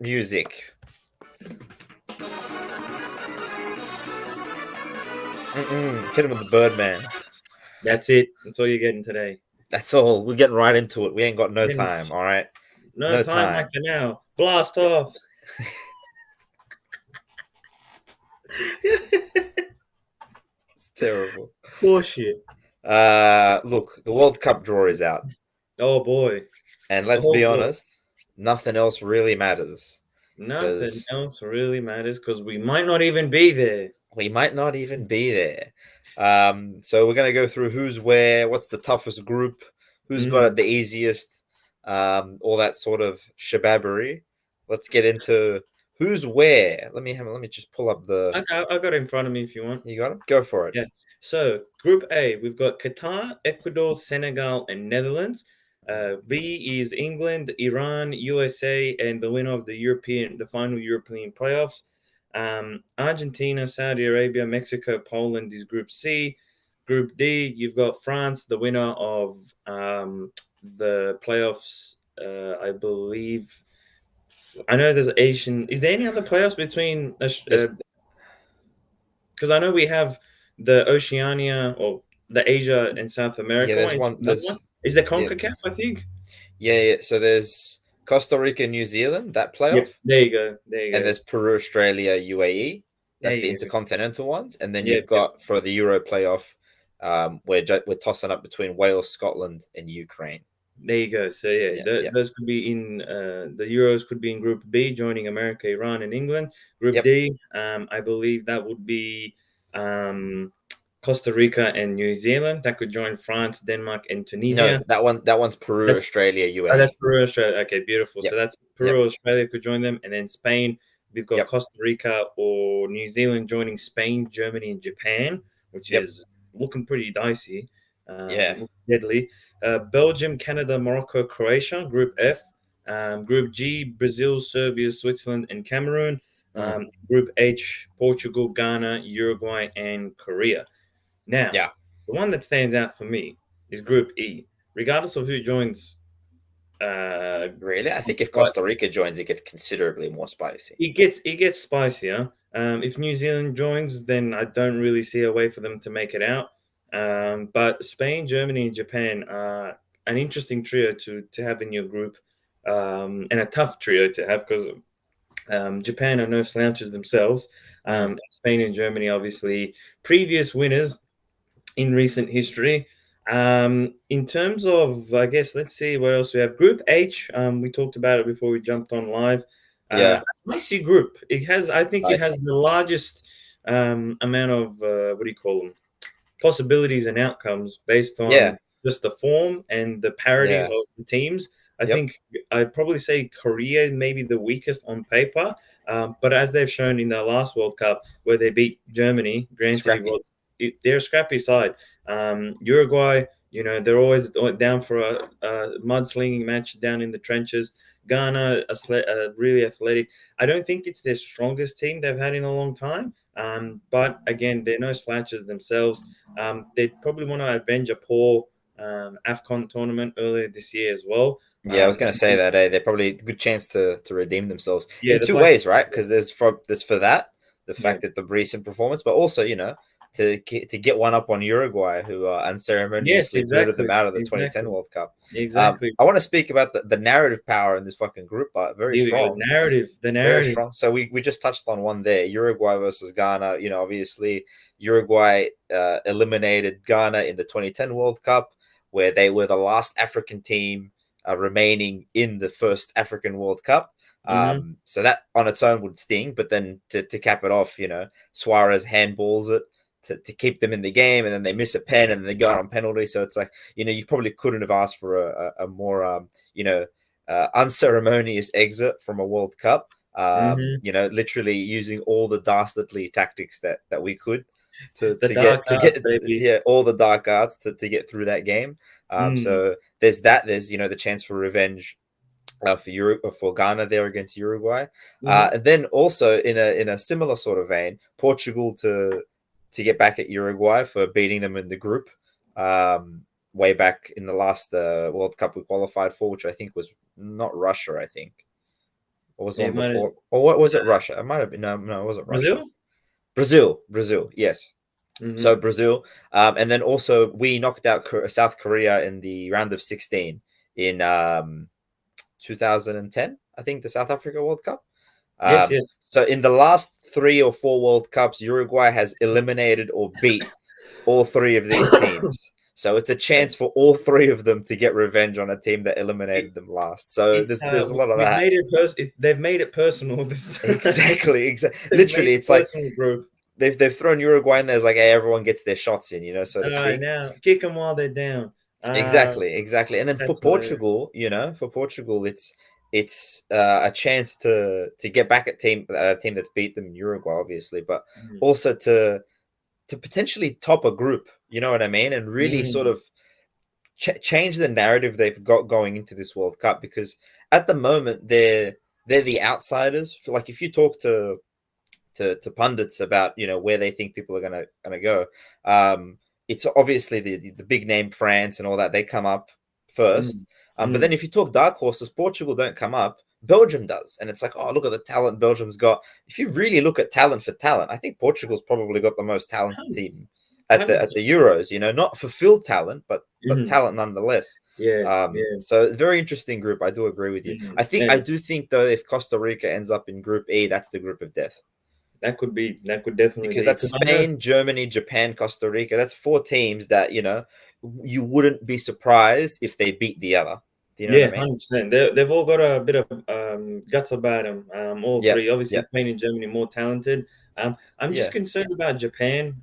music. Hit him with the Birdman. That's it. That's all you're getting today. That's all. We're getting right into it. We ain't got no Getting time. All right, no no time like time. the now. Blast off. It's terrible. Bullshit. Look, the World Cup draw is out, Oh boy. and The let's whole be draw. honest, nothing else really matters Nothing because else really matters because we might not even be there. we might not even be there. So we're gonna go through who's where, what's the toughest group, who's got it Mm. the easiest, all that sort of shababbery. Let's get into who's where. Let me just pull up the. I got it in front of me if you want. You got it. Go for it. Yeah. So Group A, we've got Qatar, Ecuador, Senegal, and Netherlands. B is England, Iran, USA, and the winner of the final European playoffs. Argentina, Saudi Arabia, Mexico, Poland is Group C. Group D, you've got France, the winner of the playoffs. I believe. I know there's Asian. Is there any other playoffs between? There's Because I know we have the Oceania or the Asia and South yeah, America one. there's Is one. there another one? Is the Yeah, CONCACAF, I think. yeah. So there's Costa Rica, New Zealand, that Yep. playoff, There you go. There you and go. there's Peru, Australia, UAE. There That's the you go. intercontinental ones, and then Yep. you've Yep. got for the Euro playoff, we're tossing up between Wales, Scotland, and Ukraine. There you go. So yeah, Yeah, yeah, those could be in the Euros could be in Group B, joining America, Iran, and England. Group yep. D, I believe that would be Costa Rica and New Zealand. That could join France, Denmark, and No, Tunisia. that one's Peru, That's Australia, that's UAE. Peru, Australia. Okay, beautiful. So Yep, that's yep, Peru, Australia could join them, and then Spain. We've got yep, Costa Rica or New Zealand joining Spain, Germany, and Japan, which yep. is looking pretty dicey, Yeah. deadly. Belgium, Canada, Morocco, Croatia, Group F. Group G, Brazil, Serbia, Switzerland, and Cameroon. Mm, Group H, Portugal, Ghana, Uruguay, and Korea. Now, yeah. the one that stands out for me is Group E. Regardless of who joins uh, Really? I think if but Costa Rica joins, it gets considerably more spicy. it gets spicier. If New Zealand joins, then I don't really see a way for them to make it out. But Spain, Germany, and Japan are an interesting trio to have in your group, and a tough trio to have because Japan are no slouches themselves. Mm, Spain and Germany, obviously, previous winners in recent history. In terms of, I guess, let's see what else we have. Group H, we talked about it before we jumped on live. yeah, Spicy group. I think it has spicy. the largest amount of what do you call them? Possibilities and outcomes based Yeah, on just the form and the parity yeah, of the teams. I yep. think I'd probably say Korea may be the weakest on paper, but as they've shown in their last World Cup, where they beat Germany, granted Scrappy. they're a scrappy side. Uruguay, they're always down for a mudslinging match down in the trenches. Ghana, really athletic. I don't think it's their strongest team they've had in a long time. But again, they're no slouches themselves. They probably want to avenge a poor AFCON tournament earlier this year as well. Yeah, I was gonna say that. They're probably a good chance to redeem themselves Yeah, in the two Black. ways, right? Because there's for that the Yeah. fact that the recent performance, but also to get one up on Uruguay, who Yes, unceremoniously booted them exactly, out of the 2010 exactly, World Cup. exactly. I want to speak about the narrative power in this fucking group, but very Here we go. strong. Narrative, the Very narrative. strong. So we just touched on one there, Uruguay versus Ghana. Obviously Uruguay eliminated Ghana in the 2010 World Cup, where they were the last African team remaining in the first African World Cup. Hmm. So that on its own would sting, but then to cap it off, Suarez handballs it to keep them in the game, and then they miss a pen and then they go out on penalty. So it's like, you probably couldn't have asked for a more, unceremonious exit from a World Cup. Hmm. Literally using all the dastardly tactics that we could to The to dark get to arts, get baby. yeah, all the dark arts to get through that game. Mm. So there's that. There's the chance for revenge for Ghana there against Uruguay, Hmm. and then also in a similar sort of vein, Portugal to get back at Uruguay for beating them in the group. Way back in the last World Cup we qualified for, which I think was not Russia, I think. or was the It one might have before? Or what was it? Russia? It might have been. No, no, it wasn't Russia. Brazil. Brazil. Yes. So Mm-hmm. Brazil, and then also we knocked out South Korea in the round of 16 in 2010. I think the South Africa World Cup. Yes, yes. So in the last 3 or 4 World Cups, Uruguay has eliminated or beat all three of these teams. So it's a chance for all three of them to get revenge on a team that It, eliminated them last. So it's there's a lot of we've that. made they've made it personal this time. Exactly. They've made Literally, it it's like personal, bro. they've thrown Uruguay in there as like, hey, everyone gets their shots in, so to All right, speak. now kick them while they're down. Exactly. And then for That's hilarious. Portugal, it's a chance to get back at a team that's beat them in Uruguay, obviously, but Mm. also to potentially top a group. You know what I mean? And really sort Mm. of change the narrative they've got going into this World Cup because at the moment they're the outsiders. Like if you talk to pundits about where they think people are gonna go. It's obviously the big name France and all that they come up first. Mm. But then Mm. if you talk dark horses, Portugal don't come up. Belgium does, and it's like, oh, look at the talent Belgium's got. If you really look at talent for talent, I think Portugal's probably got the most talented team at the 100%. Euros. Not fulfilled talent, but Mhm. talent nonetheless. Yeah, yeah. So very interesting group. I do agree with you. Mm. I And do think though, if Costa Rica ends up in Group E, that's the group of death that could definitely because be that's because I know. Spain, Germany, Japan, Costa Rica. That's four teams that you wouldn't be surprised if they beat the other. Do you know what I Yeah, mean? 100%. They've all got a bit of guts about them. All Yep, three. Obviously, yep, Spain and Germany more talented. I'm just yeah. concerned about Japan.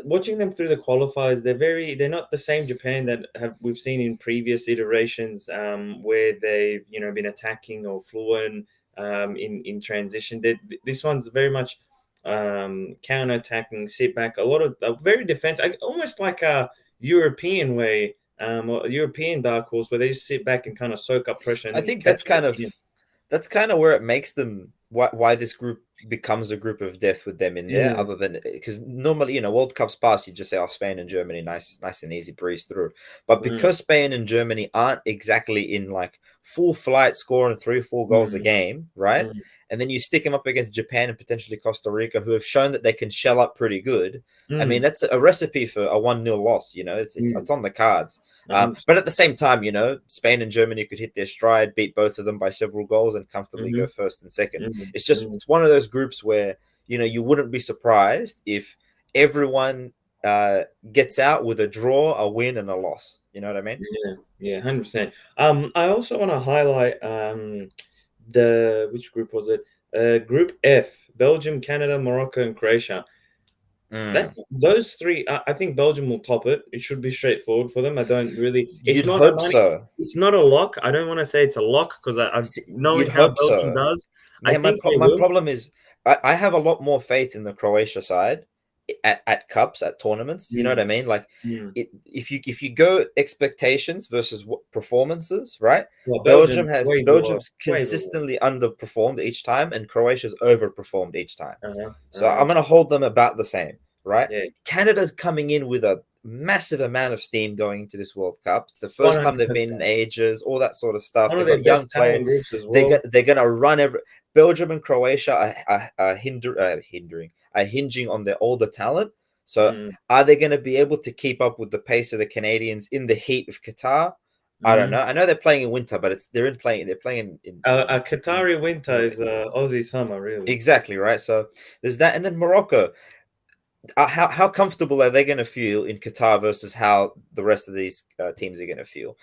Watching them through the qualifiers, they're not the same Japan that have we've seen in previous iterations, where they've been attacking or fluent in transition. This one's very much counter attacking, sit back, a lot of very defense, almost like a European way, or a European dark horse where they just sit back and kind of soak up pressure I and think catch it at the end. that's kind of where it makes them why this group becomes a group of death with them in there. Yeah. Other than because normally World Cups pass, you just say, oh, Spain and Germany, nice and easy breeze through. But Mm, because Spain and Germany aren't exactly in like full flight scoring 3 or 4 goals a mm, game, right? mm, And then you stick them up against Japan and potentially Costa Rica, who have shown that they can shell up pretty good. I mean, mm, that's a recipe for a 1-0 loss. mm, It's on the cards. But 100%. at the same time, Spain and Germany could hit their stride, beat both of them by several goals, and comfortably go Mhm, first and second. mhm, It's one of those groups where you wouldn't be surprised if everyone uh, gets out with a draw, a win, and a loss. You know what I mean? Yeah, yeah, 100%. I also want to highlight the which group was it? Group F: Belgium, Canada, Morocco, and Croatia. Mm. That's those three. I think Belgium will top it. It should be straightforward for them. I don't really. It's You'd not a hope money. so. It's not a lock. I don't want to say it's a lock because You'd knowing how hope Belgium so. does, I Man, think they my will. problem is I have a lot more faith in the Croatia side at cups at tournaments. You know what I Mm, mean? Like, mm. if you go expectations versus performances, right? Well, Belgium way below, Belgium's way below. consistently underperformed each time, and Croatia's overperformed each time. Uh-huh, So uh-huh. I'm gonna hold them about the same, right? Yeah, Canada's coming in with a massive amount of steam going into this World Cup. It's the one first time hundred they've been in percent. ages, all that sort of stuff. One of They've their got young best players. talent groups as well. They're gonna run every. Belgium and Croatia are hinging on their older talent. So Mm, are they going to be able to keep up with the pace of the Canadians in the heat of Qatar? I don't mm. know. I know they're playing in winter, but they're playing A Qatari in winter the is winter. Aussie summer, really. Exactly right. So there's that, and then Morocco. How comfortable are they going to feel in Qatar versus how the rest of these teams are going to feel?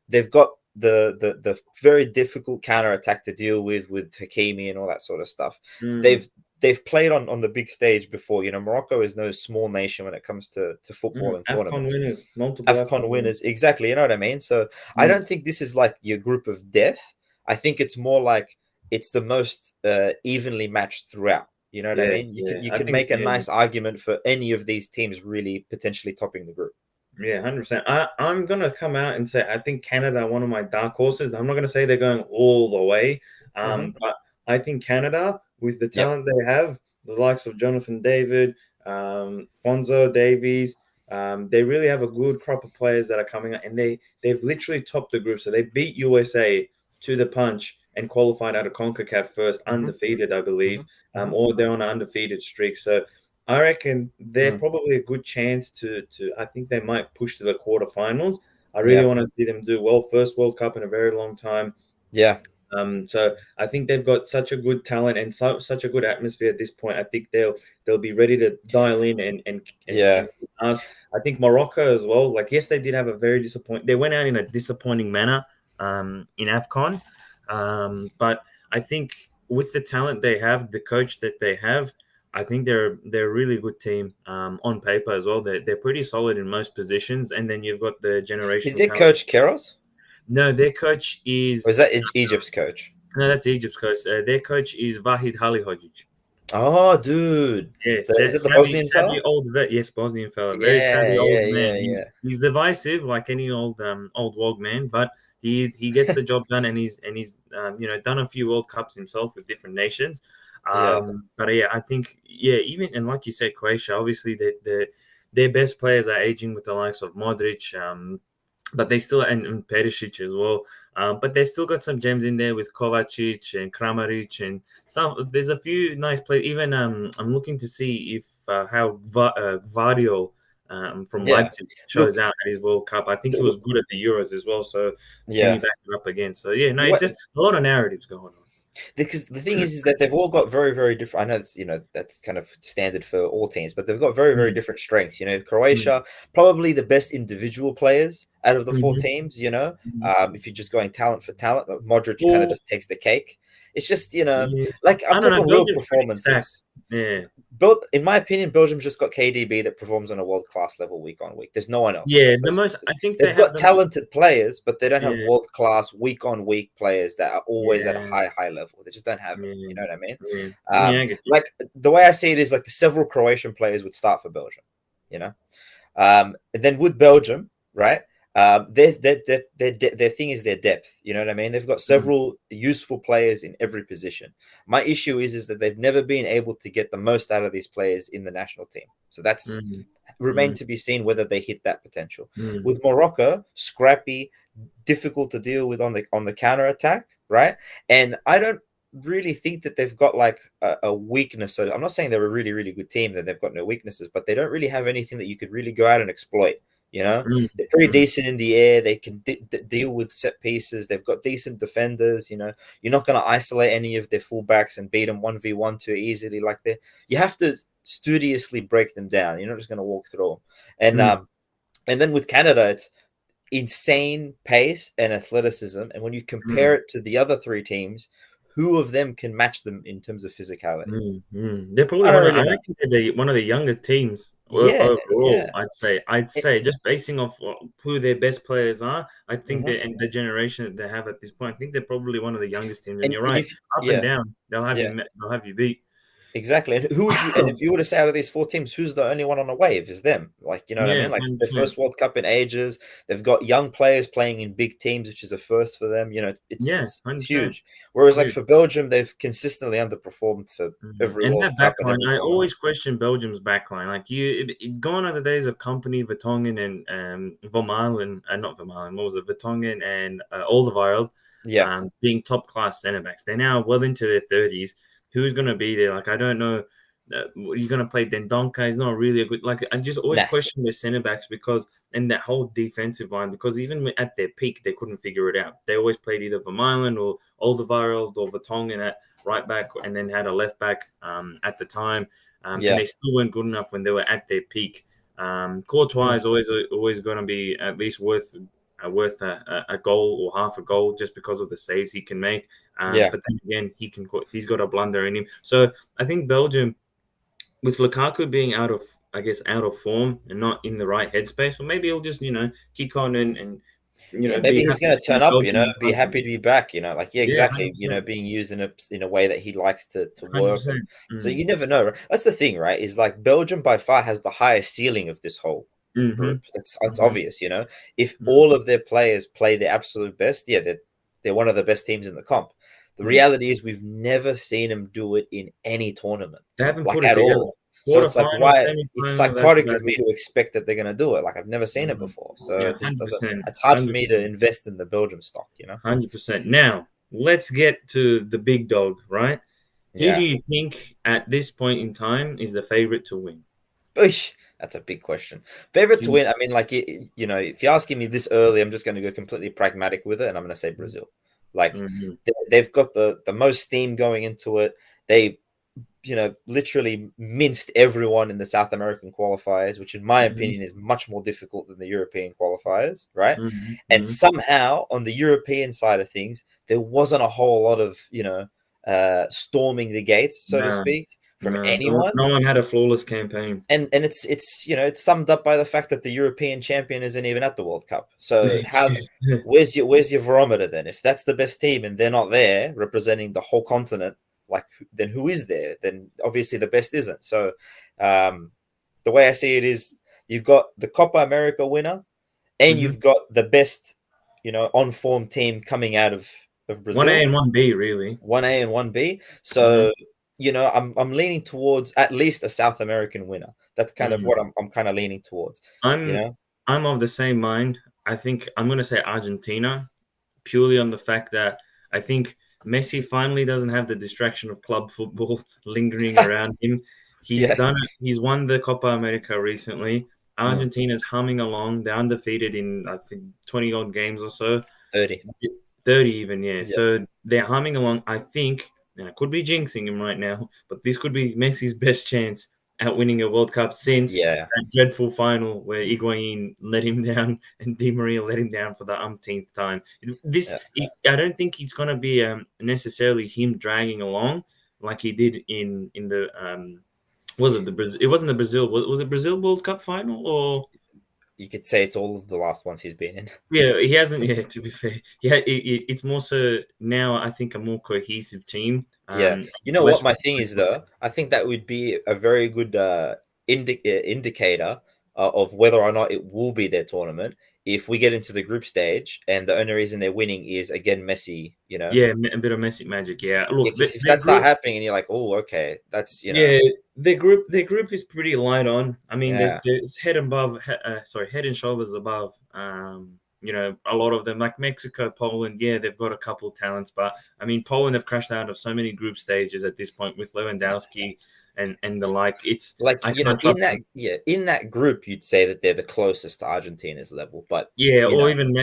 They've got the very difficult counter attack to deal with Hakimi and all that sort of stuff. Mm, They've played on the big stage before. Morocco is no small nation when it comes to football and AFCON tournaments. winners, multiple AFCON AFCON winners. winners, exactly. You know what I mean? So I Mm, don't think this is like your group of death. I think it's more like it's the most evenly matched throughout. You know what I yeah, mean? yeah. You I could think make a nice argument for any of these teams really potentially topping the group. yeah, 100%. I'm gonna come out and say I think Canada are one of my dark horses. I'm not gonna say they're going all the way, Hmm. but I think Canada, with the Yep. talent they have, the likes of Jonathan David, Fonzo Davies, they really have a good crop of players that are coming out, and they've literally topped the group. So they beat USA to the punch and qualified out of CONCACAF first, Hmm. undefeated, I believe, Hmm. Hmm. or they're on an undefeated streak. So I reckon they're Mm. probably a good chance to. I think they might push to the quarterfinals. I really Yeah. want to see them do well. First World Cup in a very long time. Yeah. So I think they've got such a good talent and such a good atmosphere at this point. I think they'll be ready to dial in and Yeah. kick us. I think Morocco as well. Like yes, they did have a very disappointing. They went out in a disappointing manner in Afcon, but I think with the talent they have, the coach that they have. I think they're a really good team on paper as well. They're pretty solid in most positions, and then you've got the Is generational their talent. coach Keros? No, their coach Or is is that Egypt's coach? no, that's Egypt's coach. Their coach is Vahid Halihodzic. Oh, dude. Yeah, Is it the savvy, Bosnian savvy fella? old vet. Yes, Bosnian fella, very Yeah, savvy yeah, old man. yeah, yeah. He's divisive like any old wog man, but he gets the job done, and he's done a few World Cups himself with different nations. Yeah. But yeah, I think even and like you said, Croatia, obviously their best players are aging with the likes of Modric, but they still and Perisic as well. But they still got some gems in there with Kovacic and Kramaric and some. There's a few nice players. Even I'm looking to see if how Vario from Yeah. Leipzig shows Look, out at his World Cup. I think he was look, good at the Euros as well. So can he yeah. back it up again? So yeah, no, it's What just a lot of narratives going because the thing is that they've all got very, very different. I know it's that's kind of standard for all teams, but they've got very, very on. different strengths. Mm, Croatia probably the best individual players out of the four mm, teams. mhm. If you're just going talent for talent, but Modric kind of Well, just takes the cake. It's just yeah, like I'm I don't know. talking real Belgium's pretty stacked. performances. Yeah. In my opinion, Belgium's just got KDB that performs on a world class level week on week. There's no one else. Yeah, the most I think they They've have got the most. talented players, but they don't have Yeah, world class week on week players that are always at a yeah, high level. They just don't have it. yeah, You know what I mean? yeah, yeah. I get you. Like the way I see it is like the several Croatian players would start for Belgium. You know, and then with Belgium, right? Their thing is their depth. You know what I mean? They've got Mm, several useful players in every position. My issue is that they've never been able to get the most out of these players in the national team. So that's mm, remain mm, to be seen whether they hit that potential. mm. With Morocco, scrappy, difficult to deal with on the counter attack, right? And I don't really think that they've got like a weakness. So I'm not saying they're a really, really good team that they've got no weaknesses, but they don't really have anything that you could really go out and exploit. You know, Mm, they're pretty mm, decent in the air. They can deal with set pieces. They've got decent defenders. You're not going to isolate any of their fullbacks and beat them 1v1 too easily. Like that, you have to studiously break them down. You're not just going to walk through them. mm, And then with Canada, it's insane pace and athleticism. And when you compare mm, it to the other three teams, who of them can match them in terms of physicality? They're probably I don't I really know. reckon they're one of the younger teams Yeah, overall. yeah. I'd say just basing off who their best players are. I think Mhm. that and the generation that they have at this point, I think they're probably one of the youngest teams. And And you're and right, if up and yeah, down, yeah. they'll have you beat. Exactly. And who would you and if you were to say out of these four teams, who's the only one on the wave? Is them. Like, you know what I Yeah, mean? Like their 100%. first World Cup in ages. They've got young players playing in big teams, which is a first for them. It's Yeah, it's 100%. huge. Whereas like Huge. for Belgium, they've consistently underperformed for every And World that Cup and backline, every I tournament. always question Belgium's backline. Like gone are the days of Company, Vertonghen, and Vermaelen, not Vermaelen. What was it? Vertonghen and Alderweireld, Yeah. being top class centre backs. They're now well into their 30s. Who's going to be there? Like I don't know. You're going to play Dendonka. He's not really a good. Like I just always Nah. question their centre backs because and that whole defensive line because even at their peak they couldn't figure it out. They always played either Vermaelen or Alderweireld or Vertonghen at right back and then had a left back at the time. And Yeah. they still weren't good enough when they were at their peak. Courtois Mm. is always going to be at least worth a goal or half a goal just because of the saves he can make. Yeah. But then again, he's got a blunder in him. So I think Belgium, with Lukaku being out of form and not in the right headspace, or maybe he'll just kick on and Yeah, be maybe he's happy going to to see turn up, Belgium in be front of him. happy to be back, like, yeah, Yeah, exactly, 100%. being used in a way that he likes to work. And 100%. so Mm. you never know. Right? That's the thing, right? Is like Belgium by far has the highest ceiling of this whole Mm-hmm. group. It's Mm-hmm. obvious, If all of their players play their absolute best, yeah, they're one of the best teams in the comp. The Mm. reality is we've never seen them do it in any tournament, They haven't like put it at together. all. So it's like, Quarterfinal, why it's semi-final, that's psychotic about of me it. to expect that they're going to do it. Like I've never seen it Mhm. before. So Yeah, it just doesn't, 100%, it's hard for me to 100%, invest in the Belgium stock. 100%. Now, let's get to the big dog, right? Who do Yeah. you think at this point in time is the favorite to win? Oish, that's a big question. Favorite to win? I mean, like you know, if you're asking me this early, I'm just going to go completely pragmatic with it, and I'm going to say Brazil. Like Mm-hmm. they've got the most steam going into it. They literally minced everyone in the South American qualifiers, which in my Mm-hmm. opinion is much more difficult than the European qualifiers, right? And Mm-hmm. somehow on the European side of things, there wasn't a whole lot of, storming the gates, so to No, speak, from no, anyone. no one had a flawless campaign. And it's summed up by the fact that the European champion isn't even at the World Cup. So how where's your barometer then? If that's the best team and they're not there representing the whole continent, like then who is there? Then obviously the best isn't. So um, the way I see it is you've got the Copa America winner and Mm-hmm. you've got the best, on form team coming out of One A Brazil, and one B, really. 1A and 1B. Mm-hmm. So, I'm leaning towards at least a South American winner. That's kind of Mm. what I'm kind of leaning towards, you I'm know? I'm of the same mind. I think I'm going to say Argentina purely on the fact that I think Messi finally doesn't have the distraction of club football lingering around him. He's Yeah. done it. He's won the Copa America recently. Mm, Argentina's humming along. They're undefeated in I think 20 odd games or so. 30. 30 even, yeah. Yeah. So they're humming along. I think, and I could be jinxing him right now, but this could be Messi's best chance at winning a World Cup since Yeah. that dreadful final where Higuain let him down and Di Maria let him down for the umpteenth time. Yeah. I don't think it's going to be necessarily him dragging along like he did in the was it the Brazil? It wasn't the Brazil. Was it Brazil World Cup final or You could say it's all of the last ones he's been in. yeah, he hasn't. Yeah, to be fair, yeah, it's more so now. I think a more cohesive team. Yeah. You know what Less. my thing is though? I think that would be a very good indicator of whether or not it will be their tournament if we get into the group stage and the only reason they're winning is again Messi, you know. Yeah, a bit of Messi magic. Yeah, Yeah, look, because if their that start group. happening and you're like, oh, okay, that's Yeah, their group is pretty light on. I mean, yeah, there's head and shoulders above. A lot of them like Mexico, Poland. Yeah, they've got a couple of talents, but I mean, Poland have crashed out of so many group stages at this point with Lewandowski and the like. It's like I can't trust them. in that group, you'd say that they're the closest to Argentina's level, but Yeah, you or know, even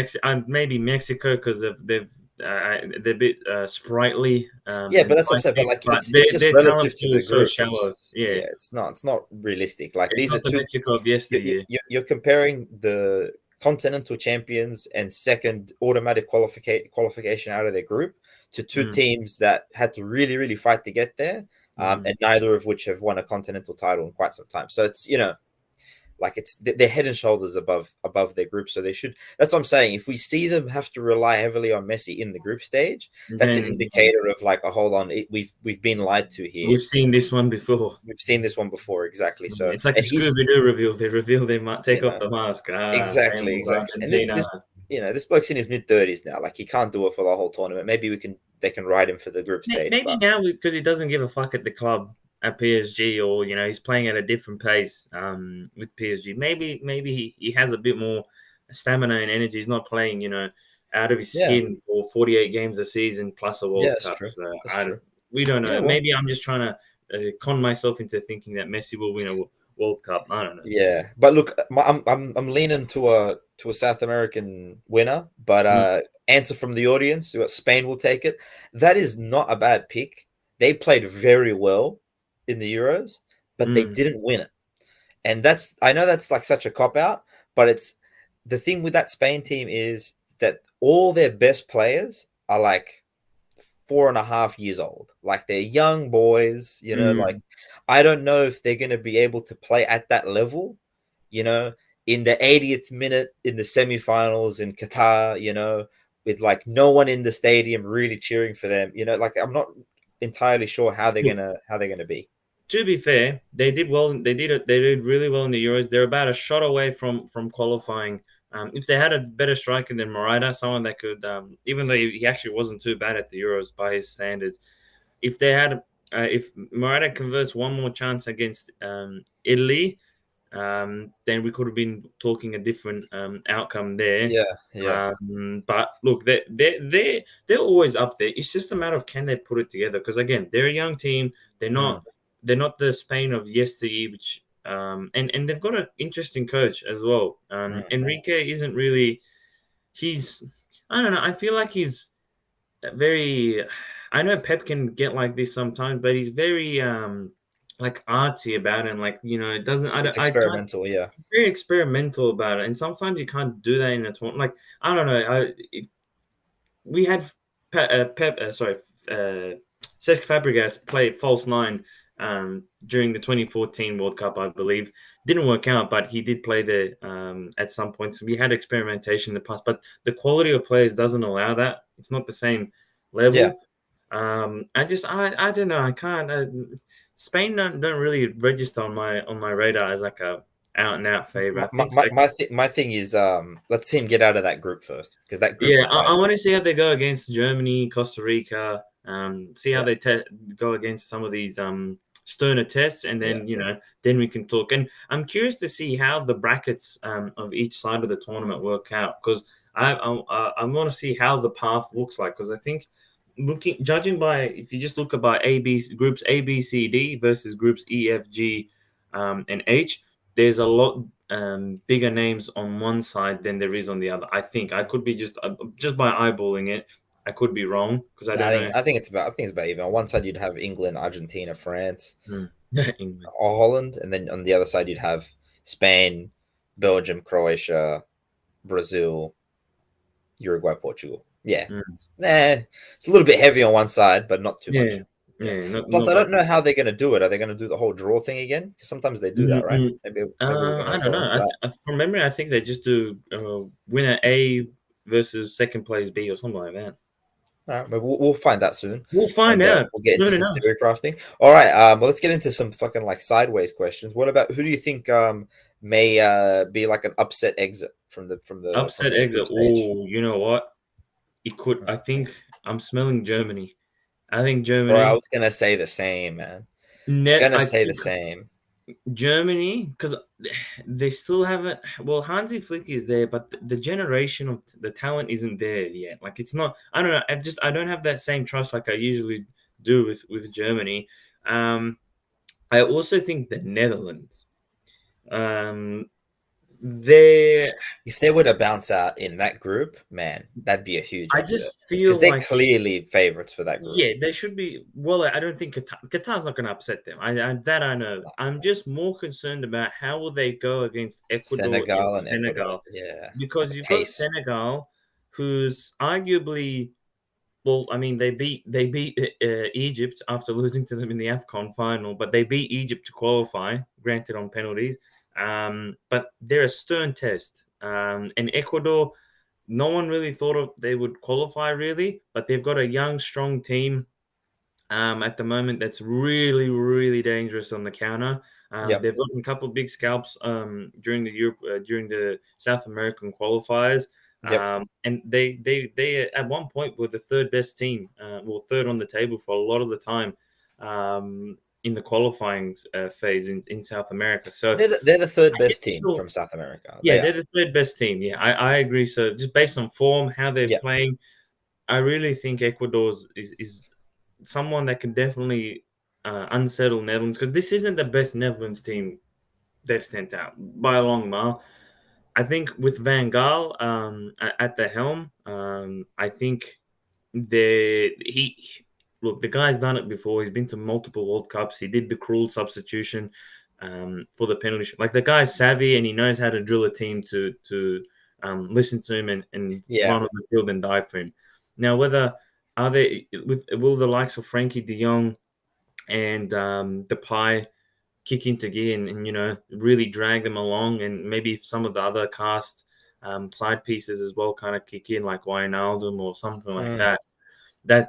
maybe Mexico because they're a bit sprightly yeah, but and that's what I'm saying. But feisty, like, but it's just their talent relative to pool the is so group. shallow. Yeah, It's not realistic. Like it's these are not the two. Mexico of yesteryear. You're comparing the continental champions and second automatic qualification out of their group to two Mm, teams that had to really, really fight to get there, mm. and neither of which have won a continental title in quite some time. So it's like they're head and shoulders above their group. So they should. That's what I'm saying. If we see them have to rely heavily on Messi in the group stage, that's an Then indicator of like, oh, hold on, we've been lied to here. we've seen this one before. We've seen this one before, exactly. So, It's like a and he's, Scooby Doo reveal. They reveal they might take you off know, the mask. Same exactly, old exactly. And this Argentina. this this bloke's in his mid 30s now. Like he can't do it for the whole tournament. Maybe they can ride him for the group stage, Maybe but now because he doesn't give a fuck at the club at PSG, or he's playing at a different pace with PSG. Maybe he has a bit more stamina and energy. He's not playing out of his yeah, skin for 48 games a season plus a yeah, World that's Cup. true. So That's true. we don't Yeah, know. well, Maybe I'm just trying to con myself into thinking that Messi will win a World Cup. I don't know. yeah, but look, I'm leaning to a South American winner, but Mm, answer from the audience, Spain will take it. That is not a bad pick. They played very well in the Euros, but they mm, didn't win it. And I know that's like such a cop out, but it's the thing with that Spain team is that all their best players are like 4.5 years old. Like they're young boys, like mm. I don't know if they're going to be able to play at that level, you know, in the 80th minute in the semifinals in Qatar, with like no one in the stadium really cheering for them, like I'm not entirely sure how they're gonna be. To be fair, they did well. They did really well in the Euros. They're about a shot away from qualifying. If they had a better striker than Morata, someone that could, even though he actually wasn't too bad at the Euros by his standards, if Morata converts one more chance against Italy, then we could have been talking a different outcome there. Yeah, yeah. But look, they're always up there. It's just a matter of can they put it together? Because again, they're a young team. They're Mm, not they're not the Spain of yesteryear, which and they've got an interesting coach as well. mm. Enrique isn't really he's I don't know. I feel like he's very. I know Pep can get like this sometimes, but he's very like artsy about it. And like it doesn't. I It's don't. I can't experimental, yeah. very experimental about it, and sometimes you can't do that in a tournament. Like I don't know. We had Cesc Fabregas play false nine during the 2014 World Cup, I believe. Didn't work out, but he did play there at some points. We had experimentation in the past, but the quality of players doesn't allow that. It's not the same Yeah. level. I don't know. I can't. Spain don't really register on my radar as like a out and out favorite. I think like My thing is let's see him get out of that group first because that group yeah, is I dicey. want to see how they go against Germany, Costa Rica. See how Yeah, they go against some of these sterner tests, and yeah, then yeah. then we can talk. And I'm curious to see how the brackets of each side of the tournament work out because I want to see how the path looks like because I think judging by if you just look at by groups A B C D versus groups E F G and H, there's a lot bigger names on one side than there is on the other. I think I could be just by eyeballing it. I could be wrong because I No, don't know. I think it's about even. On one side you'd have England, Argentina, France, Hmm. England. or Holland, and then on the other side you'd have Spain, Belgium, Croatia, Brazil, Uruguay, Portugal. Yeah. Mm. Nah, it's a little bit heavy on one side, but not too Yeah, much. Yeah. yeah, Plus, not I bad. don't know how they're going to do it. Are they going to do the whole draw thing again? Because sometimes they do that, right? Mm-mm. Maybe we're going I to don't go know. into that. From memory, I think they just do winner A versus second place B or something like that. All right, maybe we'll find that soon, We'll find and out we'll get into soon some enough. theory crafting. All right, well, let's get into some fucking like sideways questions. What about who do you think may be like an upset exit from Upset the group exit. stage? Oh, you know what? It could. I think I'm smelling Germany. I think Or I Germany. was gonna say the same, man. I was Net. gonna I say the think same. Germany because they still haven't. Well, Hansi Flick is there, but the generation of the talent isn't there yet. Like it's not. I don't know. I don't have that same trust like I usually do with Germany. Um, I also think the Netherlands. Um, they. If they were to bounce out in that group, man, that'd be a huge I upset just because feel they're like clearly favorites for that group. yeah, they should be. Well, I don't think Qatar's not going to upset them. That I know. I'm just more concerned about how will they go against Ecuador and Senegal and Ecuador, Senegal, yeah, the because you've got pace. Senegal, who's arguably well, I mean, they beat Egypt after losing to them in the Afcon final, but they beat Egypt to qualify, granted on penalties. But they're a stern test. And Ecuador, no one really thought of they would qualify really, but they've got a young, strong team at the moment that's really, really dangerous on the counter. Yep, They've gotten a couple of big scalps during the South American qualifiers, yep. and they at one point were the third best team, well, third on the table for a lot of the time in the qualifying phase in South America. So They're the third I guess best team still, from South America. yeah, They they're are. the third best team. Yeah, I agree. So just based on form, how they're Yep. playing, I really think Ecuador is someone that can definitely unsettle Netherlands because this isn't the best Netherlands team they've sent out by a long mile. I think with Van Gaal at the helm, I think he look the guy's done it before. He's been to multiple World Cups. He did the cruel substitution for the penalty. Like the guy's savvy and he knows how to drill a team to listen to him and Yeah. run on the field and die for him. Now, whether are they with will the likes of Frankie De Jong and Depay kick into gear and really drag them along, and maybe if some of the other cast side pieces as well kind of kick in like Wijnaldum or something like Mm. that.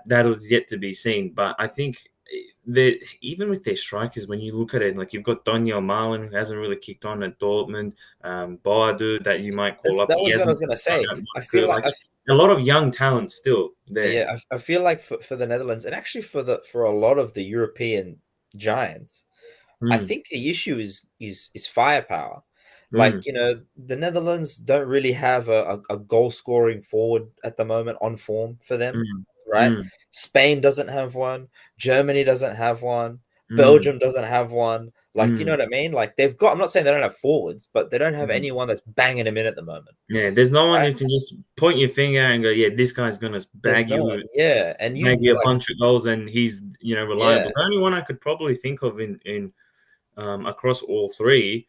That was yet to be seen, but I think that even with their strikers, when you look at it, like you've got Daniel Marlin who hasn't really kicked on at Dortmund, Boadu that you might call up, That he was what I hasn't was gonna done say. that I much feel good. like Like a lot of young talent still there. yeah, I feel like for the Netherlands and actually for a lot of the European giants, I Mm, think the issue is firepower. Like, mm, the Netherlands don't really have a goal scoring forward at the moment on form for them, mm, right? mm, Spain doesn't have one. Germany doesn't have one. mm, Belgium doesn't have one. Like, you know mm. what I mean? Like, they've got, I'm not saying they don't have forwards, but they don't have Mm. anyone that's banging them in at the moment, Yeah, there's no one right? you can just point your finger and go, yeah, this guy's gonna There's no one. Yeah. And bag you you a like, bunch of goals, and he's yeah. reliable. The only one I could probably think of in across all three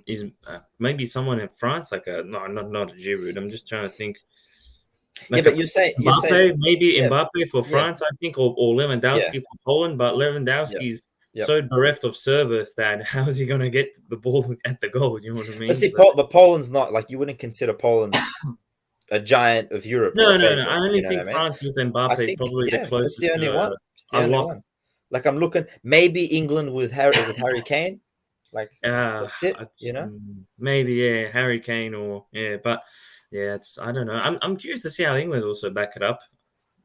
is maybe someone in France, like a no, not a Giroud. I'm just trying to think, Yeah, like a but you're saying, Mbappe, maybe yeah, Mbappe for yeah, France, I think, or yeah, Lewandowski for Poland. But yeah, Lewandowski's yeah. so bereft of service that how is he going to get the ball at the goal? You know what I But mean? see, So, But Poland's not like, you wouldn't consider Poland a giant of Europe or a no. I favorite. only You know think what I mean? France with I Mbappe is think, probably the yeah, that's the closest only to one. It's the a only lock. one. Like, I'm looking, maybe England with Harry Kane. Like, that's it. Maybe yeah, Harry Kane or yeah, but yeah, it's I don't know. I'm curious to see how England also back it up.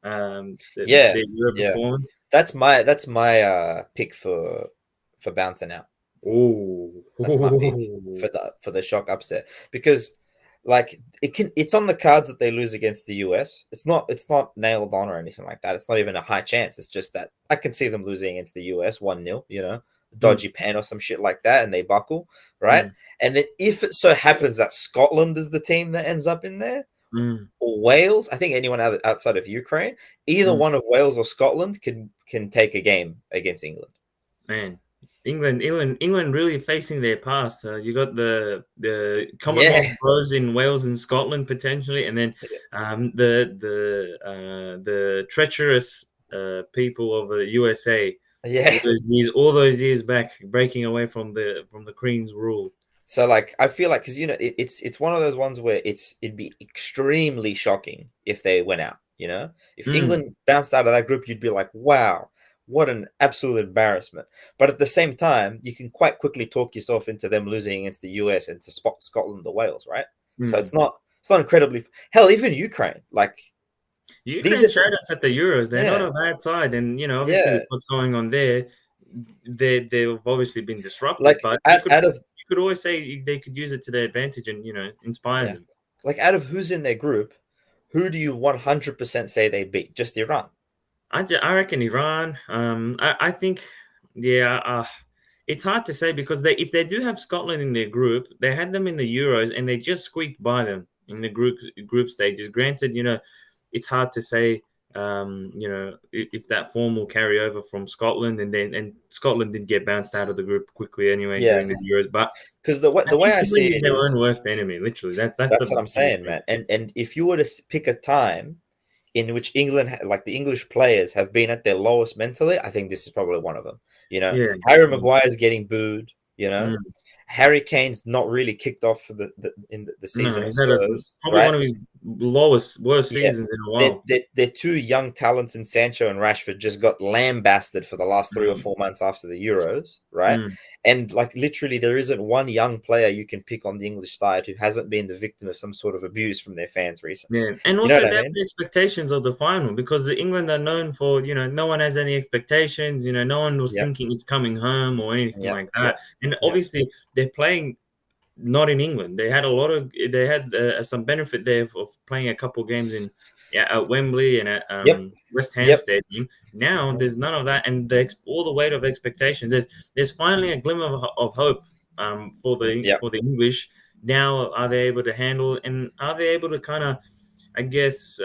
Yeah, Their Euro yeah. performance. That's my pick for bouncing out. Oh, That's my pick for the shock upset, because like, it's on the cards that they lose against the US. It's not nailed on or anything like that. It's not even a high chance. It's just that I can see them losing against the US 1-0, mm, dodgy pen or some shit like that, and they buckle, right? mm, And then if it so happens that Scotland is the team that ends up in there, mm, or Wales, I think anyone outside of Ukraine, either mm. one of Wales or Scotland can take a game against England. Man, England really facing their past. You got the Yeah, Commonwealth bros in Wales and Scotland potentially, and then the treacherous people of the USA yeah. all those years back, breaking away from the Queen's rule. So like, I feel like, because it's one of those ones where it'd be extremely shocking if they went out. If Mm, England bounced out of that group, you'd be like, wow, what an absolute embarrassment. But at the same time, you can quite quickly talk yourself into them losing against the US and to spot Scotland or Wales, right? So mm. it's not incredibly, hell, even Ukraine, like, these Ukraine are showed us at the Euros. They're not yeah, a bad side, and obviously yeah, with what's going on there, they've obviously been disrupted. like, But out of you could always say they could use it to their advantage and inspire yeah, them. like, out of who's in their group, who do you 100% say they beat? Just Iran. I reckon Iran. I think yeah. It's hard to say because if they do have Scotland in their group, they had them in the Euros and they just squeaked by them in the group stages. Granted, it's hard to say. If that form will carry over from Scotland, and Scotland did get bounced out of the group quickly anyway Yeah, during the Euros. But because the I way think I see England is it their is, own worst enemy. Literally, that's that's the what I'm biggest saying, thing. man. And if you were to pick a time in which England, like, the English players have been at their lowest mentally, I think this is probably one of them. Yeah. Harry Yeah. Maguire's getting booed. Mm. Harry Kane's not really kicked off for the No, season at he's had Spurs, probably right? one of his worst Yeah, seasons in a they're, while. they're, they're two young talents, and Sancho and Rashford just got lambasted for the last 3 or 4 months after the Euros, right? Mm. And like, literally, there isn't one young player you can pick on the English side who hasn't been the victim of some sort of abuse from their fans recently. Yeah, and You know also what I they have mean? the expectations of the final because England are known for, no one has any expectations, no one was Yep, thinking it's coming home or anything yep, like yep, that. And yep. obviously they're playing not in England. They had some benefit there of playing a couple games at Wembley and at Yep, West Ham yep, Stadium. Now mhm, there's none of that, and all the weight of expectations. There's finally a glimmer of hope yep. for the English. Now are they able to handle, and are they able to kind of, I guess,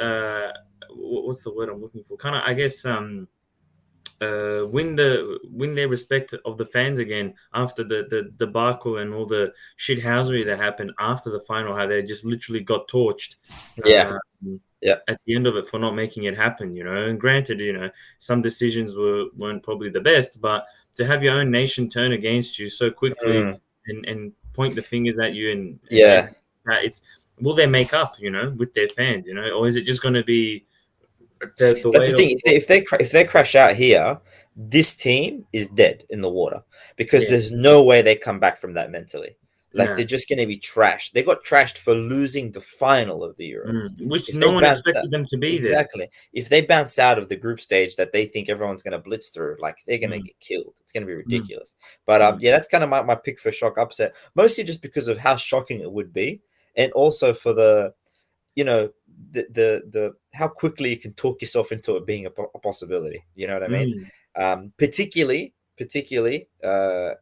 what's the word I'm looking for? Kind of, I guess, win their respect of the fans again after the debacle and all the shithousery that happened after the final. How they just literally got torched Yeah, um, yep, at the end of it for not making it happen. And granted, some decisions weren't probably the best, but to have your own nation turn against you so quickly mm, and point the fingers at you and yeah. it's will they make up with their fans, or is it just going to be the That's the weight of thing. If they crash out here, this team is dead in the water, because yeah. there's no way they come back from that mentally. Like they're Nah. just going to be trashed. They got trashed for losing the final of the Euros. Which If no they one bounce out, expected them to be there. exactly. If they bounce out of the group stage that they think everyone's going to blitz through, like they're going to Mm, get killed. It's going to be mm, ridiculous. But mm, yeah, that's kind of my pick for shock upset. Mostly just because of how shocking it would be, and also for the you know the how quickly you can talk yourself into it being a possibility. You know what I mean? mm. Particularly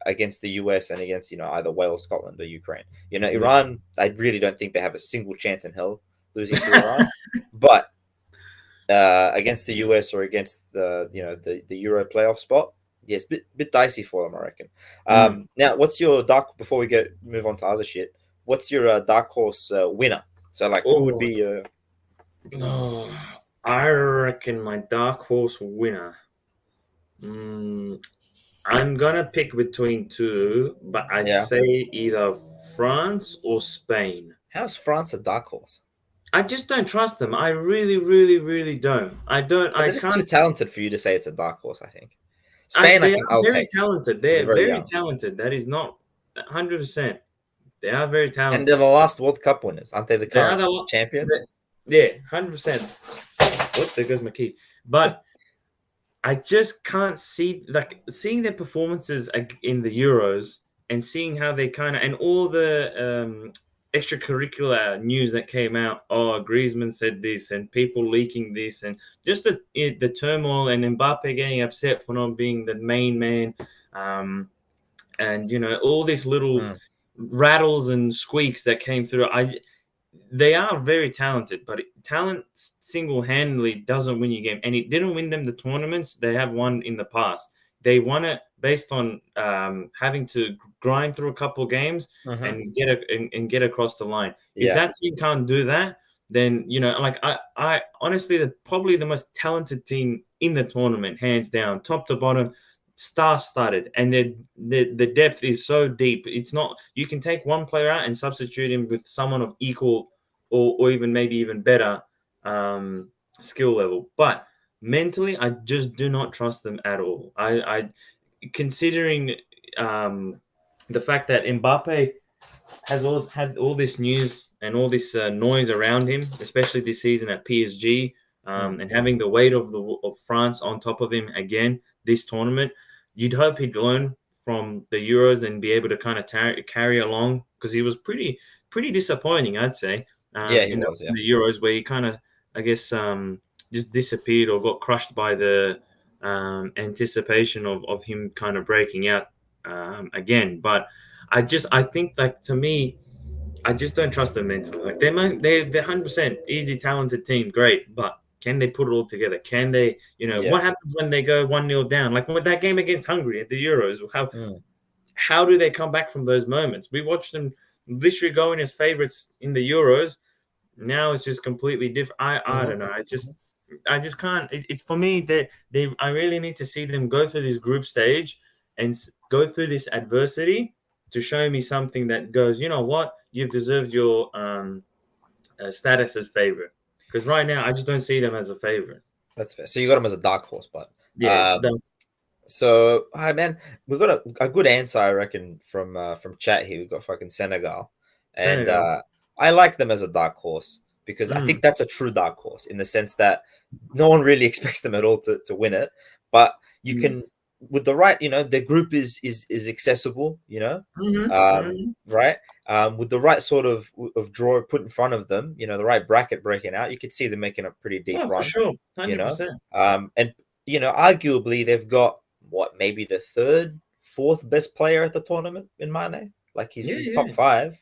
against the US and against either Wales, Scotland, or Ukraine. Yeah. Iran. I really don't think they have a single chance in hell losing to Iran, but against the US or against the Euro playoff spot, yes, bit dicey for them, I reckon. Mm. Now, what's your dark before we move on to other shit? What's your dark horse winner? So, like, who would Oh, be? oh, I reckon my dark horse winner. Mm, I'm gonna pick between two, but I'd Yeah. say either France or Spain. How's France a dark horse? I just don't trust them. I really, really, really don't. I don't. But I they're just too can't. talented for you to say it's a dark horse. I think Spain, They are I'll very take talented. because They're they're very very young, talented. That is not 100%. They are very and they're talented. the last World Cup winners, aren't they? The They are current the. champions. Yeah, 100%. What? There goes my keys. But I just can't see like seeing their performances in the Euros and seeing how they kind of and all the extracurricular news that came out. Oh, Griezmann said this, and people leaking this, and just the turmoil and Mbappe getting upset for not being the main man, and all these little Mm, rattles and squeaks that came through. They are very talented, but talent single-handedly doesn't win you game, and it didn't win them the tournaments they have won in the past. They won it based on having to grind through a couple of games mm-hmm. and get across the line. If Yeah. that team can't do that, then like I honestly, they're probably the most talented team in the tournament, hands down, top to bottom, star-studded, and the depth is so deep. It's not you can take one player out and substitute him with someone of equal or even maybe even better skill level. But mentally, I just do not trust them at all. I considering um, the fact that Mbappe has had all this news and all this noise around him, especially this season at PSG, Mm. and having the weight of France on top of him again this tournament. You'd hope he'd learn from the Euros and be able to kind of carry along because he was pretty disappointing, I'd say, Yeah, he in was. Yeah. the Euros where he kind of, I guess, just disappeared or got crushed by the anticipation of him kind of breaking out again. But I think like to me, I just don't trust them mentally. Like they're 100% easy, talented team, great, but can they put it all together? Can they, Yeah. what happens when they go 1-0 down? Like with that game against Hungary at the Euros, Mm. how do they come back from those moments? We watched them literally going as favorites in the Euros. Now it's just completely different. I Mm-hmm. don't know. I just can't. It's for me that I really need to see them go through this group stage and go through this adversity to show me something that goes. You know what? You've deserved your status as favorite. Because right now I just don't see them as a favorite. That's fair. So you got him as a dark horse, but Yeah, the so hi man, we got a good answer, I reckon, from chat here. We got fucking Senegal, and Senegal. I like them as a dark horse because I Mm, think that's a true dark horse in the sense that no one really expects them at all to win it, but you mm, can with the right, their group is accessible, mm-hmm. right? With the right sort of draw put in front of them, the right bracket breaking out, you could see them making a pretty deep Oh, for run, sure, you know. 100%. And arguably they've got what maybe the third, fourth best player at the tournament in Mane. Like Yeah, he's top yeah. five.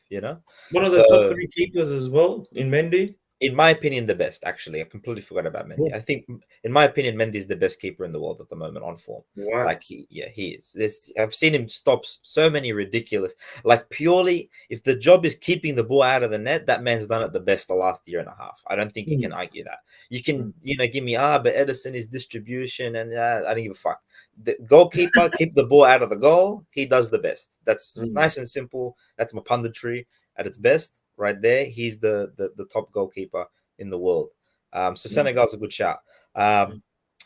One of the top So three keepers as well in Mendy. in my opinion, the best. Actually, I completely forgot about Mendy. Cool. I think, in my opinion, Mendy is the best keeper in the world at the moment on form. Wow. Like he is. I've seen him stop so many ridiculous. Like purely, if the job is keeping the ball out of the net, that man's done it the best the last year and a half. I don't think you can Mm, argue that. You can, mm, give me but Edison is distribution, and I don't give a fuck. The goalkeeper keep the ball out of the goal. He does the best. That's mm, nice and simple. That's my punditry at its best, right there. He's the top goalkeeper in the world. So mm, Senegal's a good shout. mm.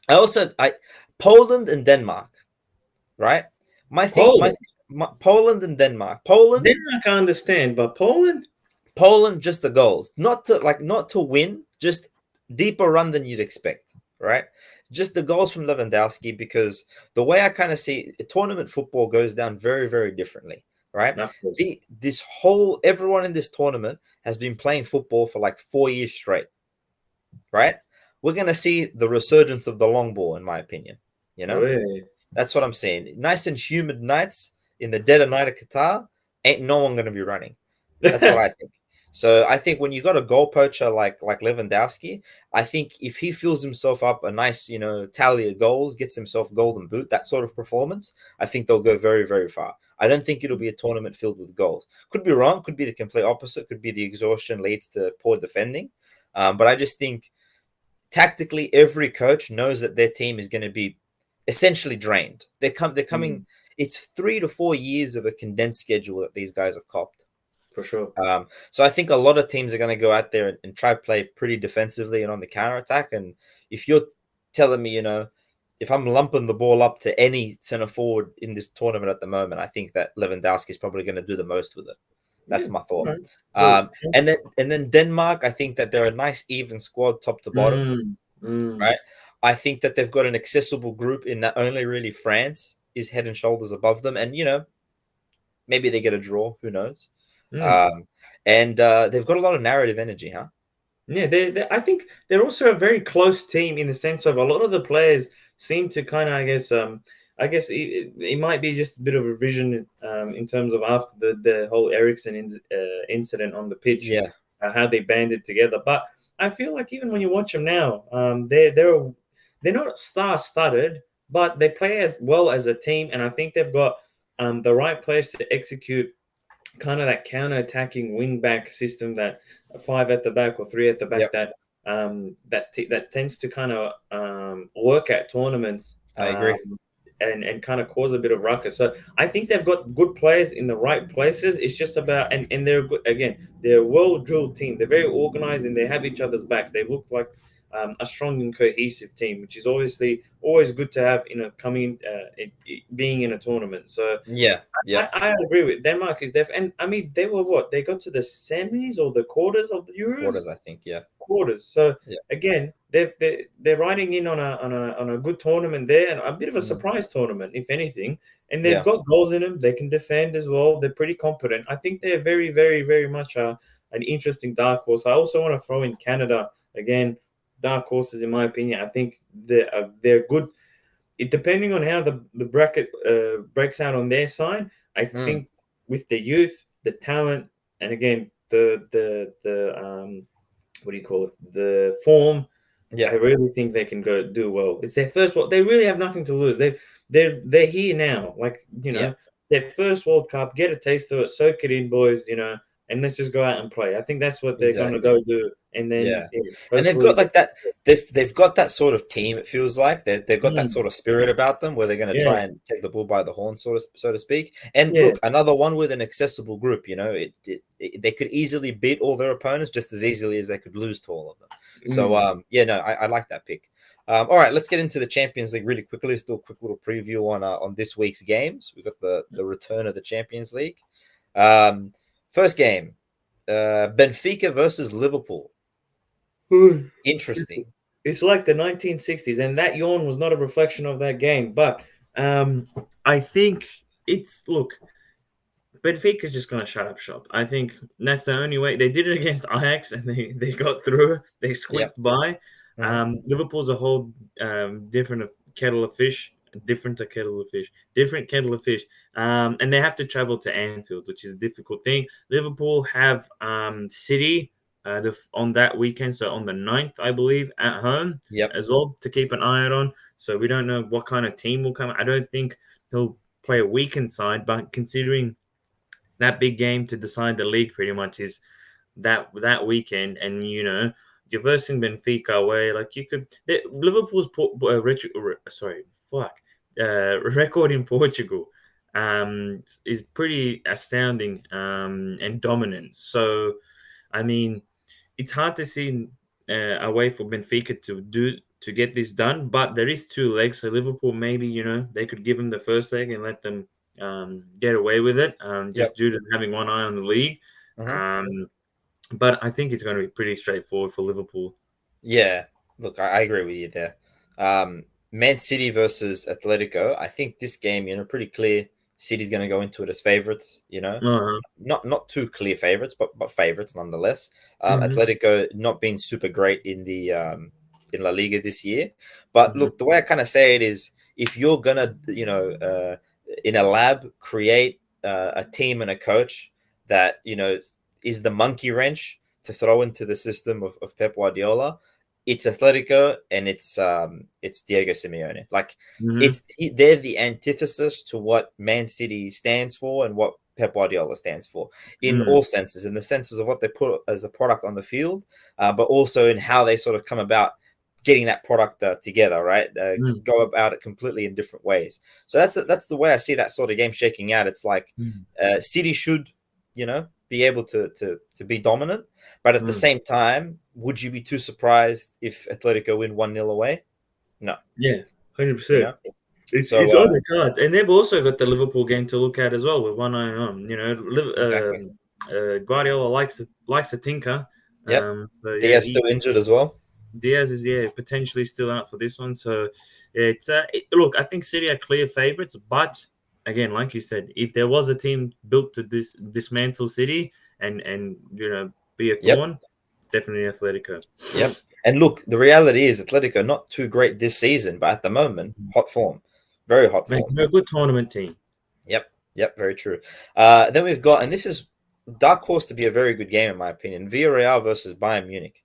I Poland and Denmark, right? My thing, my Poland. Poland and Denmark. Poland, Denmark, I understand, but Poland, Poland, just the goals, not to win, just deeper run than you'd expect, right? Just the goals from Lewandowski, because the way I kind of see tournament football goes down very, very differently, right? of course. This whole everyone in this tournament has been playing football for like 4 years straight, right? We're gonna see the resurgence of the long ball, in my opinion. You know, Really? that's what I'm saying. Nice and humid nights in the dead of night of Qatar, ain't no one gonna be running. That's what I think. So I think when you got a goal poacher like Lewandowski, I think if he fills himself up a nice, tally of goals, gets himself golden boot, that sort of performance, I think they'll go very, very far. I don't think it'll be a tournament filled with goals. Could be wrong, could be the complete opposite, could be the exhaustion leads to poor defending. But I just think tactically every coach knows that their team is going to be essentially drained. They're coming. Mm, It's 3 to 4 years of a condensed schedule that these guys have copped. for sure. So I think a lot of teams are going to go out there and try to play pretty defensively and on the counter attack. And if you're telling me, if I'm lumping the ball up to any center forward in this tournament at the moment, I think that Lewandowski is probably going to do the most with it. Yeah. That's my All thought. right. Cool. And then Denmark, I think that they're a nice even squad top to bottom, Mm, mm, right? I think that they've got an accessible group in that only really France is head and shoulders above them, and maybe they get a draw. Who knows? mm. Um, and they've got a lot of narrative energy, huh? Yeah, I think they're also a very close team in the sense of a lot of the players seem to kind of, I guess it might be just a bit of a vision in terms of after the whole Ericsson incident on the pitch, Yeah, how they banded together. But I feel like even when you watch them now, they're not star-studded, but they play as well as a team, and I think they've got the right players to execute kind of that counter-attacking wing-back system, that five at the back or three at the back, yep, that tends to kind of work at tournaments, I agree. and kind of cause a bit of ruckus. So I think they've got good players in the right places. It's just about, and they're good again. They're a well-drilled team. They're very organized and they have each other's backs. They look like a strong and cohesive team, which is obviously always good to have in a coming being in a tournament. So Yeah, I, yep. I agree with Denmark is and I mean they were what, they got to the semis or the quarters of the Euros, Quarters, I think. Yeah, quarters. So yeah, again, they're riding in on a good tournament there, and a bit of a mm, surprise tournament, if anything. And they've yeah, got goals in them. They can defend as well. They're pretty competent. I think they're very, very, very much an interesting dark horse. I also want to throw in Canada again. Dark horses, in my opinion. I think they're good. It depending on how the bracket breaks out on their side. I mm, think with the youth, the talent, and again the what do you call it? The form. I yeah, really think they can go do well. It's their first world. They really have nothing to lose. They're here now. Like yeah. their first World Cup. Get a taste of it. Soak it in, boys. And let's just go out and play. I think that's what they're gonna Exactly. go do. And then Yeah. And they've hopefully, got like that. They've got that sort of team. It feels like they've got that mm, sort of spirit about them, where they're going to yeah, try and take the bull by the horn, so to speak. And yeah, look, another one with an accessible group. They could easily beat all their opponents just as easily as they could lose to all of them. So mm, yeah, no, I like that pick. All right, let's get into the Champions League really quickly. Let's do a quick little preview on this week's games. We've got the return of the Champions League. Um, First game, Benfica versus Liverpool. Interesting. it's like the 1960s, and that yawn was not a reflection of that game. But I think it's look. Benfica's just going to shut up shop. I think that's the only way. They did it against Ajax and they got through. They Yep. squeaked by. Hmm. Liverpool's a whole different kettle of fish. Different a kettle of fish. Different kettle of fish. And they have to travel to Anfield, which is a difficult thing. Liverpool have City on that weekend, so on the 9th, I believe, at home Yep. as well to keep an eye out on. So we don't know what kind of team will come. I don't think he'll play a weekend side, but considering that big game to decide the league pretty much is that weekend, and you're versing Benfica away. Like Liverpool's sorry, fuck, record in Portugal is pretty astounding and dominant. So I mean, it's hard to see a way for Benfica to get this done, but there is two legs. So Liverpool maybe they could give them the first leg and let them get away with it, just Yep. due to having one eye on the league. Hmm. Um, but I think it's going to be pretty straightforward for Liverpool. Yeah, look, I agree with you there. Man City versus Atletico. I think this game, pretty clear. City's going to go into it as favorites. Uh-huh. Not too clear favorites, but favorites nonetheless. Hmm. Atletico not being super great in La Liga this year. But Hmm. look, the way I kind of say it is, if you're gonna, in a lab, create a team and a coach that is the monkey wrench to throw into the system of Pep Guardiola, it's Atletico and it's Diego Simeone. Like Hmm. they're the antithesis to what Man City stands for and what Pep Guardiola stands for in Mm, all senses, in the senses of what they put as a product on the field, but also in how they sort of come about getting that product together, right? mm, Go about it completely in different ways. So that's the way I see that sort of game shaking out. It's like mm, City should, be able to be dominant, but at the mm. same time, would you be too surprised if Atletico win 1-0 away? No, Yeah, you 100%. know. It's So on the cards, and they've also got the Liverpool game to look at as well with one eye on. exactly. Guardiola likes to tinker. Yep. So yeah, Diaz still injured as well. Diaz is potentially still out for this one. So look, I think City are clear favourites, but again, like you said, if there was a team built to dismantle City and be a Yep. thorn, it's definitely Atletico. Yep. And look, the reality is Atletico not too great this season, but at the moment, hot form, very hot Man, form. they're a good tournament team. Yep, yep, very true. Then we've got, and this is dark horse to be a very good game in my opinion. Villarreal versus Bayern Munich.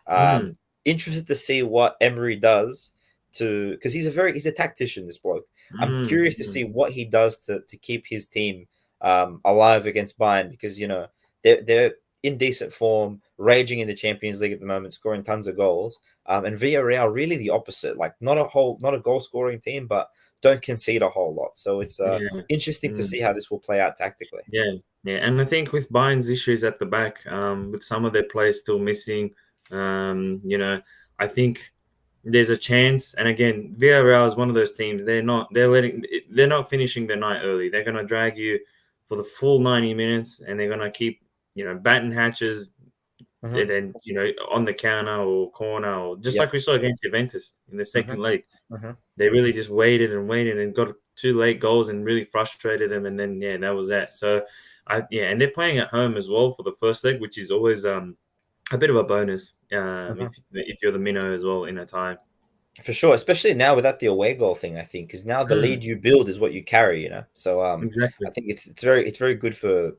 Mm, Interested to see what Emery does because he's a tactician. This bloke. I'm mm, curious to mm. see what he does to keep his team alive against Bayern because they're in decent form, raging in the Champions League at the moment, scoring tons of goals. And Villarreal really the opposite, like not a goal scoring team, but don't concede a whole lot. So it's Yeah. interesting to Mm. see how this will play out tactically. Yeah, yeah, and I think with Bayern's issues at the back, with some of their players still missing, I think there's a chance. And again, Villarreal is one of those teams. They're not finishing the night early. They're gonna drag you for the full 90 minutes, and they're gonna keep batting hatches, Hmm. and then on the counter or corner, or just Yep. like we saw against Juventus in the Hmm. second leg. Hmm. They really just waited and got two late goals and really frustrated them. And then that was that. So and they're playing at home as well for the first leg, which is always a bit of a bonus Hmm. if you're the minnow as well in a tie. For sure, especially now without the away goal thing, I think, because now the Mm, lead you build is what you carry. So I exactly. think it's very good for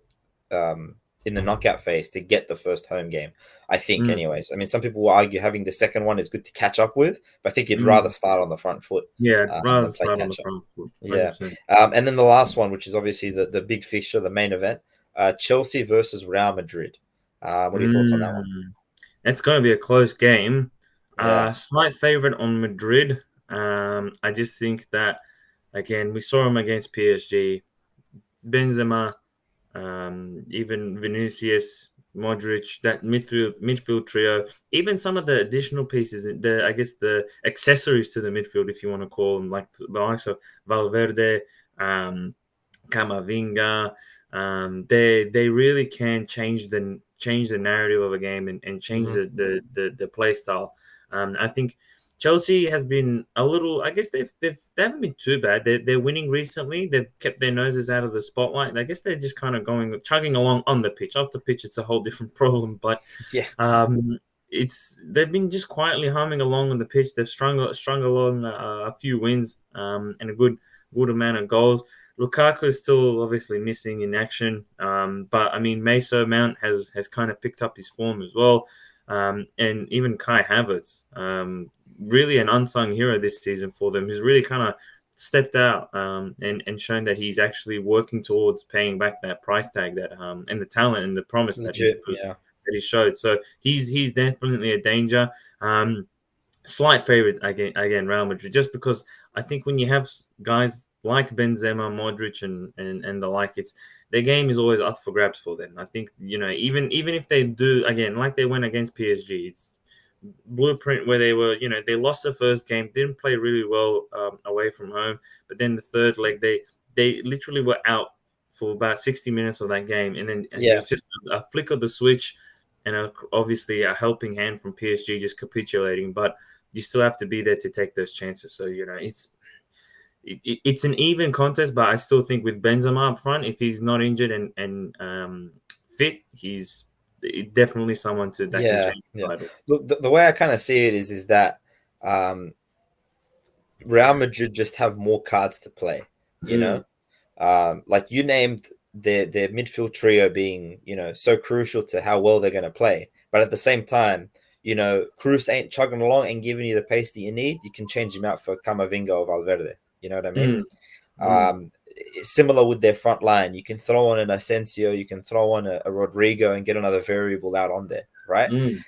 in the knockout phase to get the first home game. I think, Mm, anyways. I mean, some people will argue having the second one is good to catch up with, but I think you'd rather mm. start on the front foot Yeah, rather than than play start on the catch up. front foot, Yeah. 100%. And then the last one, which is obviously the big fixture, the main event, Chelsea versus Real Madrid. What are your thoughts on that one? Mm. It's going to be a close game. Yeah. Slight favorite on Madrid. I just think that again we saw him against PSG. Benzema, even Vinicius, Modric, that midfield trio, even some of the additional pieces, the I guess the accessories to the midfield, if you want to call them, like the likes of Valverde, um, Camavinga, they really can change the narrative of a game and change Hmm. the play style. I think Chelsea has been a little. I guess they haven't been too bad. They're winning recently. They've kept their noses out of the spotlight. I guess they're just kind of chugging along on the pitch. Off the pitch, it's a whole different problem. But Yeah. they've been just quietly humming along on the pitch. They've strung along a few wins and a good amount of goals. Lukaku is still obviously missing in action, but I mean Mason Mount has kind of picked up his form as well, and even Kai Havertz, really an unsung hero this season for them, who's really kind of stepped out and shown that he's actually working towards paying back that price tag that and the talent and the promise that Legit. Yeah. he showed. So he's definitely a danger. Slight favorite again Real Madrid, just because I think when you have guys like Benzema, Modric, and the like, it's their game is always up for grabs for them. I think even if they do again like they went against PSG, it's blueprint where they were they lost the first game, didn't play really well away from home, but then the third leg they literally were out for about 60 minutes of that game, and then it Yeah, was just a flick of the switch, and obviously a helping hand from PSG just capitulating. But you still have to be there to take those chances. So it's an even contest, but I still think with Benzema up front, if he's not injured and fit, he's definitely someone that can yeah, change yeah. the title. Look, the way I kind of see it is that um, Real Madrid just have more cards to play. You Mm, know, like you named their midfield trio being so crucial to how well they're going to play, but at the same time, Cruz ain't chugging along and giving you the pace that you need. You can change him out for Camavinga or Valverde. You know what I mean? mm, mm, Um, Similar with their front line, you can throw on an Asensio, you can throw on a Rodrigo and get another variable out on there, right? mm,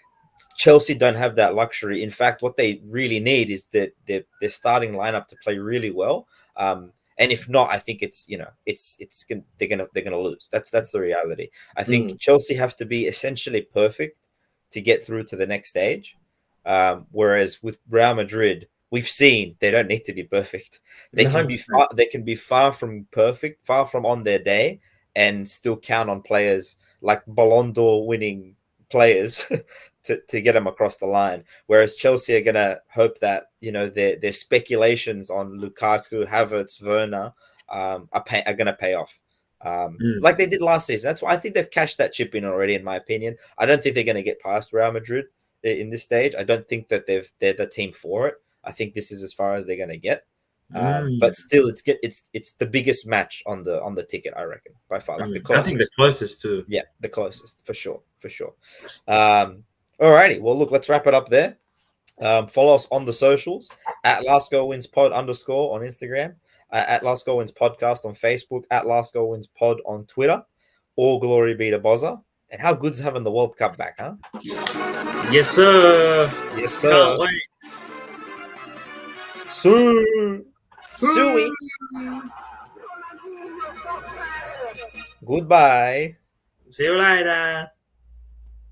Chelsea don't have that luxury. In fact, what they really need is that their starting lineup to play really well. And if not, I think they're gonna lose. That's the reality. I think mm. Chelsea have to be essentially perfect to get through to the next stage. Whereas with Real Madrid, we've seen they don't need to be perfect. They can be 100%. far. They can be far from perfect, far from on their day, and still count on players like Ballon d'Or winning players to get them across the line. Whereas Chelsea are gonna hope that their speculations on Lukaku, Havertz, Werner are gonna pay off. Mm, Like they did last season. That's why I think they've cashed that chip in already, in my opinion. I don't think they're going to get past Real Madrid in this stage. I don't think that they're the team for it. I think this is as far as they're going to get. mm, But still, it's the biggest match on the ticket, I reckon, by far, like the I think the closest. closest too. Yeah, the closest for sure, for sure. Alrighty, well, look, let's wrap it up there. Follow us on the socials at Last Goal Wins Pod underscore on Instagram, at Last Goal Wins Podcast on Facebook, at Last Goal Wins Pod on Twitter. All glory be to Bozza. And how good's having the World Cup back, huh? Yes, sir. Yes, Can't sir. wait. Sue. Suey. Goodbye. See you later.